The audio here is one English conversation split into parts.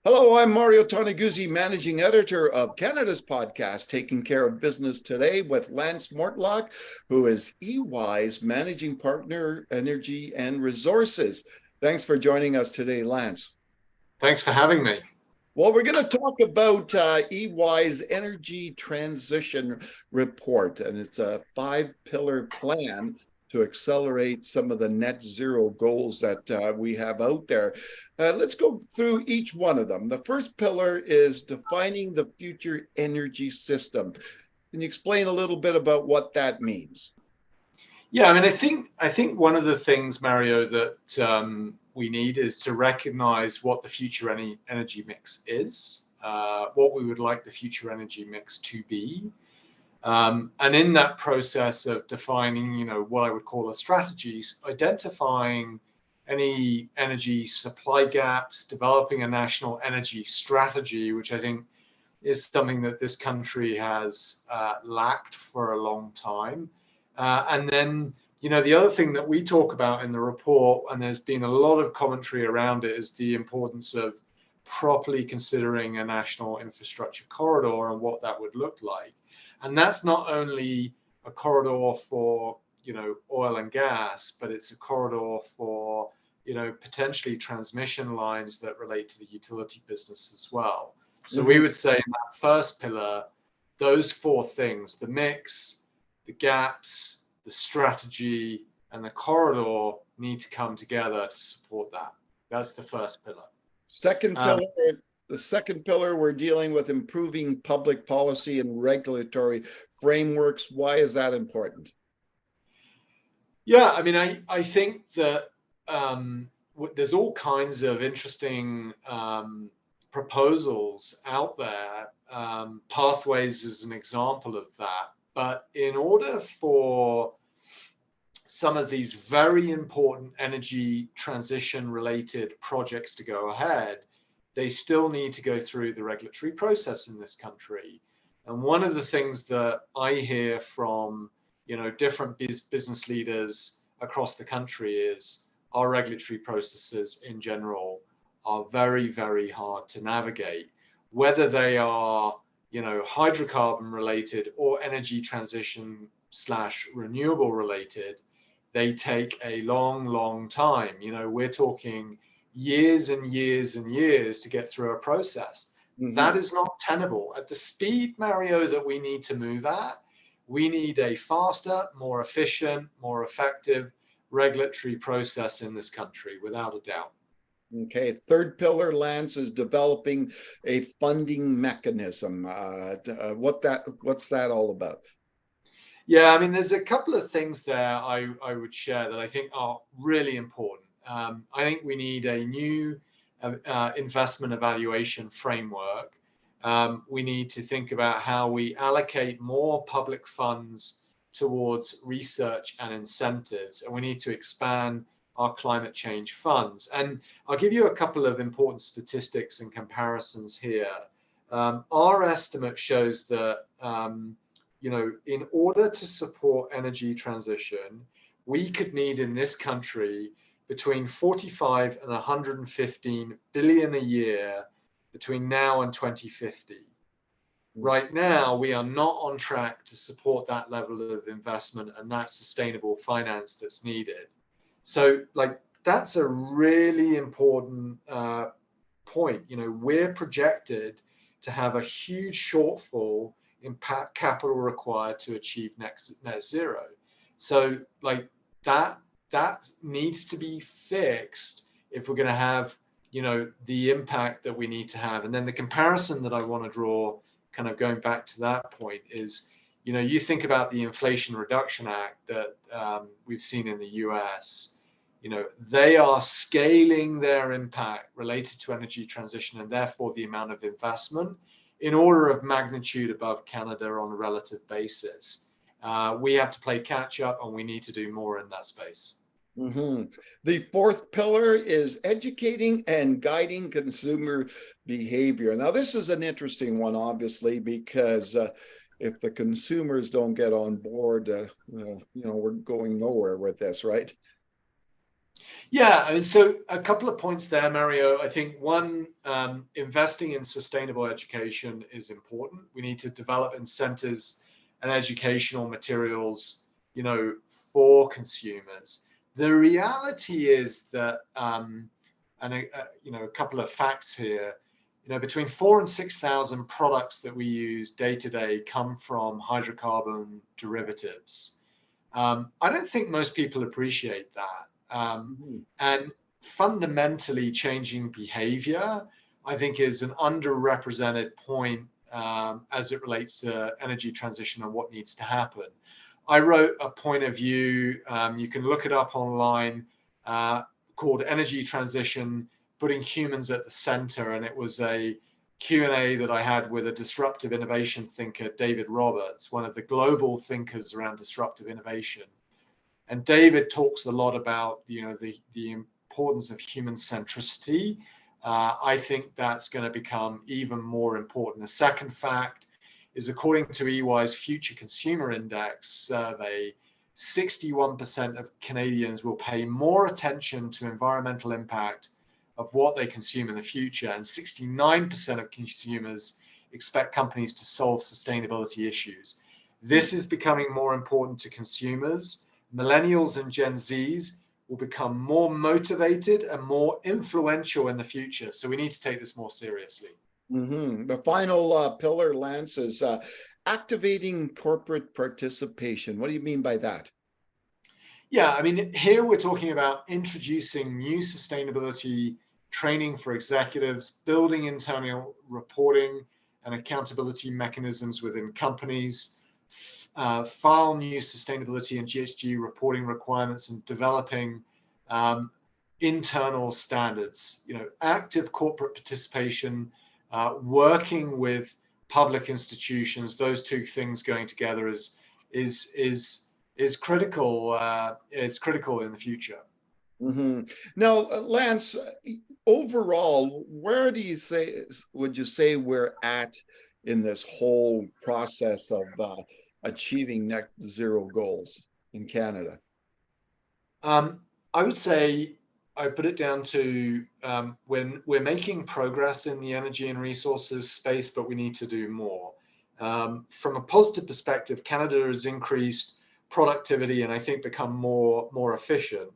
Hello, I'm Mario Toneguzzi, managing editor of Canada's podcast, Taking Care of Business Today with Lance Mortlock, who is EY's managing partner, energy and resources. Thanks for joining us today, Lance. Thanks for having me. Well, we're going to talk about EY's energy transition report, and it's a five-pillar plan to accelerate some of the net zero goals that we have out there. Let's go through each one of them. The first pillar is defining the future energy system. Can you explain a little bit about what that means? Yeah, I think one of the things, Mario, that we need is to recognize what the future energy mix is, what we would like the future energy mix to be. And in that process of defining, what I would call a strategies, identifying any energy supply gaps, developing a national energy strategy, which I think is something that this country has lacked for a long time. And then, the other thing that we talk about in the report, and there's been a lot of commentary around it, is the importance of properly considering a national infrastructure corridor and what that would look like. And that's not only a corridor for, oil and gas, but it's a corridor for, potentially transmission lines that relate to the utility business as well. So we would say in that first pillar, those four things, the mix, the gaps, the strategy, and the corridor need to come together to support that. That's the first pillar. Second pillar, the second pillar, we're dealing with improving public policy and regulatory frameworks. Why is that important? Yeah, I think that there's all kinds of interesting proposals out there. Pathways is an example of that. But in order for some of these very important energy transition related projects to go ahead, they still need to go through the regulatory process in this country. And one of the things that I hear from different business leaders across the country is our regulatory processes in general are very, very hard to navigate, whether they are hydrocarbon related or energy transition / renewable related. They take a long, long time. We're talking years and years and years to get through a process. That is not tenable. At the speed, Mario, that we need to move at, we need a faster, more efficient, more effective regulatory process in this country, without a doubt. Okay, third pillar, Lance, is developing a funding mechanism. What's that all about? Yeah, there's a couple of things there I would share that I think are really important. I think we need a new investment evaluation framework. We need to think about how we allocate more public funds towards research and incentives, and we need to expand our climate change funds. And I'll give you a couple of important statistics and comparisons here. Our estimate shows that in order to support energy transition, we could need in this country between 45 and 115 billion a year between now and 2050. Right now, we are not on track to support that level of investment and that sustainable finance that's needed. So, that's a really important point. We're projected to have a huge shortfall in capital required to achieve net zero. So, that needs to be fixed if we're going to have, the impact that we need to have. And then the comparison that I want to draw, kind of going back to that point, is, you think about the Inflation Reduction Act that we've seen in the US. They are scaling their impact related to energy transition and therefore the amount of investment in order of magnitude above Canada on a relative basis. We have to play catch up, and we need to do more in that space. The fourth pillar is educating and guiding consumer behavior. Now, this is an interesting one, obviously, because if the consumers don't get on board, we're going nowhere with this, right? Yeah, I mean, so a couple of points there, Mario. I think one, investing in sustainable education is important. We need to develop incentives and educational materials, for consumers. The reality is that, a couple of facts here. Between 4,000 and 6,000 products that we use day to day come from hydrocarbon derivatives. I don't think most people appreciate that. Mhm. And fundamentally changing behavior, I think, is an underrepresented point, as it relates to energy transition and what needs to happen. I wrote a point of view, you can look it up online, called Energy Transition, Putting Humans at the Center. And it was a Q&A that I had with a disruptive innovation thinker, David Roberts, one of the global thinkers around disruptive innovation. And David talks a lot about the importance of human centricity. I think that's going to become even more important. The second fact is, according to EY's Future Consumer Index survey, 61% of Canadians will pay more attention to environmental impact of what they consume in the future, and 69% of consumers expect companies to solve sustainability issues. This is becoming more important to consumers. Millennials and Gen Zs will become more motivated and more influential in the future. So we need to take this more seriously. The final pillar, Lance, is activating corporate participation. What do you mean by that? Yeah, I mean, here we're talking about introducing new sustainability training for executives, building internal reporting and accountability mechanisms within companies, file new sustainability and GHG reporting requirements, and developing internal standards. Active corporate participation, working with public institutions. Those two things going together is critical. Is critical in the future. Now, Lance, overall, where would you say we're at in this whole process of achieving net zero goals in Canada? I would say I put it down to, when we're making progress in the energy and resources space, but we need to do more. From a positive perspective, Canada has increased productivity and I think become more efficient.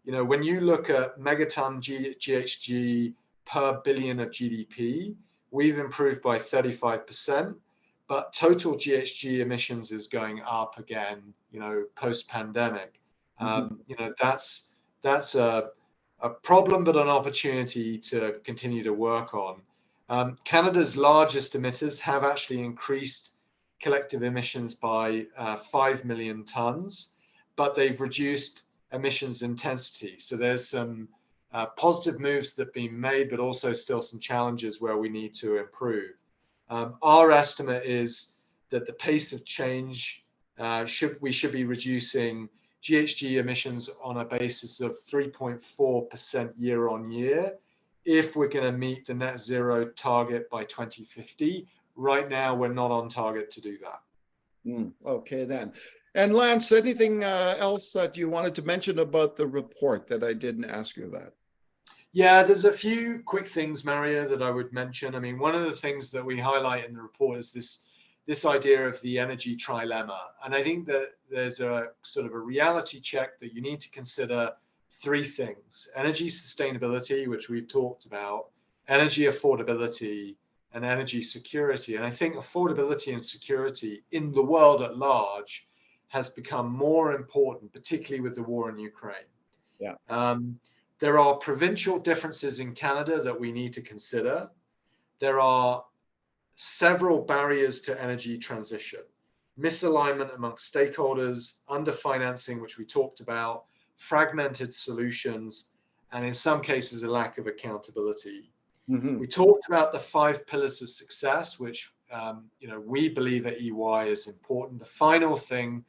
When you look at megaton GHG per billion of GDP, we've improved by 35%, but total GHG emissions is going up again, post-pandemic. That's a problem, but an opportunity to continue to work on. Canada's largest emitters have actually increased collective emissions by 5 million tons, but they've reduced emissions intensity. So there's some positive moves that have been made, but also still some challenges where we need to improve. Our estimate is that the pace of change, we should be reducing GHG emissions on a basis of 3.4% year on year if we're going to meet the net zero target by 2050. Right now, we're not on target to do that. Okay, then. And Lance, anything else that you wanted to mention about the report that I didn't ask you about? Yeah, there's a few quick things, Mario, that I would mention. I mean, one of the things that we highlight in the report is this idea of the energy trilemma. And I think that there's a sort of a reality check that you need to consider three things: energy sustainability, which we've talked about, energy affordability, and energy security. And I think affordability and security in the world at large has become more important, particularly with the war in Ukraine. Yeah. There are provincial differences in Canada that we need to consider. There are several barriers to energy transition: misalignment amongst stakeholders, underfinancing, which we talked about, fragmented solutions, and in some cases, a lack of accountability. We talked about the 5 pillars of success, which we believe at EY is important. The final thing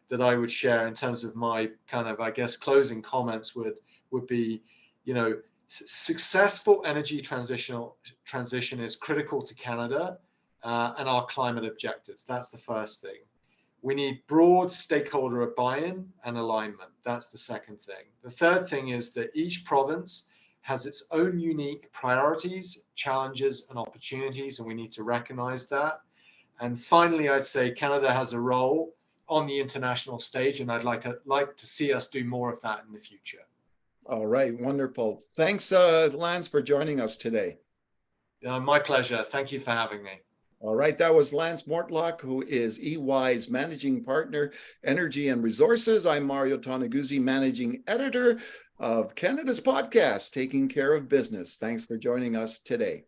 that I would share in terms of my kind of, I guess, closing comments would be, successful energy transition is critical to Canada and our climate objectives. That's the first thing. We need broad stakeholder buy-in and alignment. That's the second thing. The third thing is that each province has its own unique priorities, challenges, and opportunities, and we need to recognize that. And finally, I'd say Canada has a role on the international stage, and I'd like to see us do more of that in the future. All right, wonderful. Thanks, Lance, for joining us today. My pleasure. Thank you for having me. All right, that was Lance Mortlock, who is EY's Managing Partner, Energy and Resources. I'm Mario Toneguzzi, Managing Editor of Canada's podcast, Taking Care of Business. Thanks for joining us today.